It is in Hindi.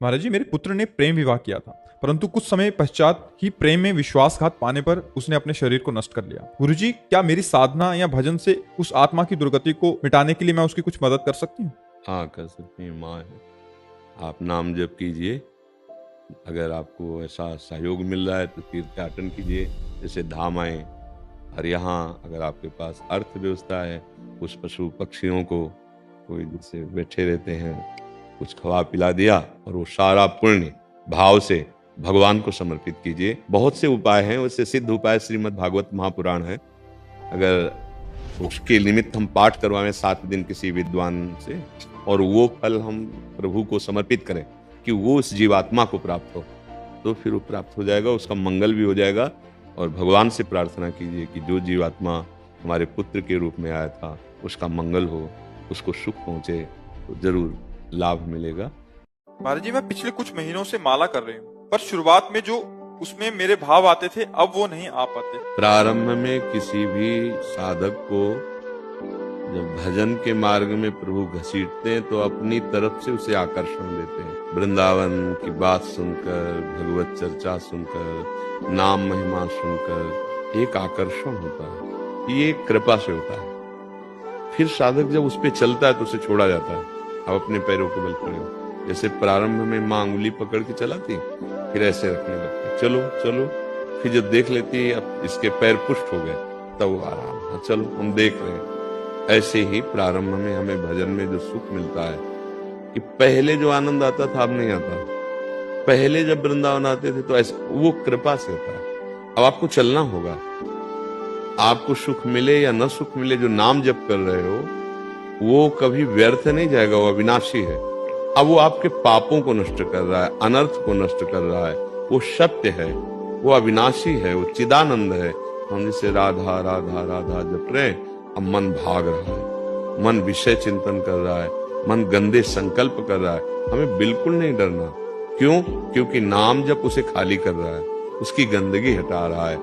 महाराज जी, मेरे पुत्र ने प्रेम विवाह किया था, परंतु कुछ समय पश्चात ही प्रेम में विश्वासघात पाने पर उसने अपने शरीर को नष्ट कर लिया। गुरुजी, क्या मेरी साधना या भजन से उस आत्मा की दुर्गति को मिटाने के लिए मैं उसकी कुछ मदद कर सकती हूँ? हाँ, कर सकती हैं, माँ है। आप नाम जप कीजिए। अगर आपको ऐसा सहयोग मिल रहा है तो तीर्थयाटन कीजिए, जैसे धाम आए। और यहाँ अगर आपके पास अर्थव्यवस्था है, कुछ पशु पक्षियों को कोई जैसे बैठे रहते हैं, कुछ खवा पिला दिया और वो सारा पुण्य भाव से भगवान को समर्पित कीजिए। बहुत से उपाय हैं, उससे सिद्ध उपाय श्रीमद् भागवत महापुराण है। अगर उसके निमित्त हम पाठ करवाएं 7 दिन किसी विद्वान से, और वो फल हम प्रभु को समर्पित करें कि वो उस जीवात्मा को प्राप्त हो, तो फिर वो प्राप्त हो जाएगा, उसका मंगल भी हो जाएगा। और भगवान से प्रार्थना कीजिए कि जो जीवात्मा हमारे पुत्र के रूप में आया था उसका मंगल हो, उसको सुख पहुंचे, तो जरूर लाभ मिलेगा। महाराज जी, मैं पिछले कुछ महीनों से माला कर रही हूँ, पर शुरुआत में जो उसमें मेरे भाव आते थे अब वो नहीं आ पाते। प्रारंभ में किसी भी साधक को जब भजन के मार्ग में प्रभु घसीटते हैं तो अपनी तरफ से उसे आकर्षण देते हैं। वृंदावन की बात सुनकर, भगवत चर्चा सुनकर, नाम महिमा सुनकर एक आकर्षण होता है, ये कृपा से होता है। फिर साधक जब उस पे चलता है तो उसे छोड़ा जाता है। अब अपने पैरों के बल खड़े हो। जैसे प्रारंभ में माँ अंगुली पकड़ के चलाती, फिर ऐसे रखने लगती, चलो चलो। फिर जब देख लेती अब इसके पैर पुष्ट हो गए, तब वो आराम, हाँ चलो हम देख रहे हैं। ऐसे ही प्रारंभ में हमें भजन में जो सुख मिलता है कि पहले जो आनंद आता था अब नहीं आता। पहले जब वृंदावन आते थे तो ऐसे, वो कृपा से होता है। अब आपको चलना होगा। आपको सुख मिले या न सुख मिले, जो नाम जप कर रहे हो वो कभी व्यर्थ नहीं जाएगा, वो अविनाशी है। अब वो आपके पापों को नष्ट कर रहा है, अनर्थ को नष्ट कर रहा है। वो सत्य है, वो अविनाशी है, वो चिदानंद है। हम जिसे राधा राधा राधा जप रहे हैं, अब मन भाग रहा है, मन विषय चिंतन कर रहा है, मन गंदे संकल्प कर रहा है। हमें बिल्कुल नहीं डरना। क्यों? क्योंकि नाम जब उसे खाली कर रहा है, उसकी गंदगी हटा रहा है।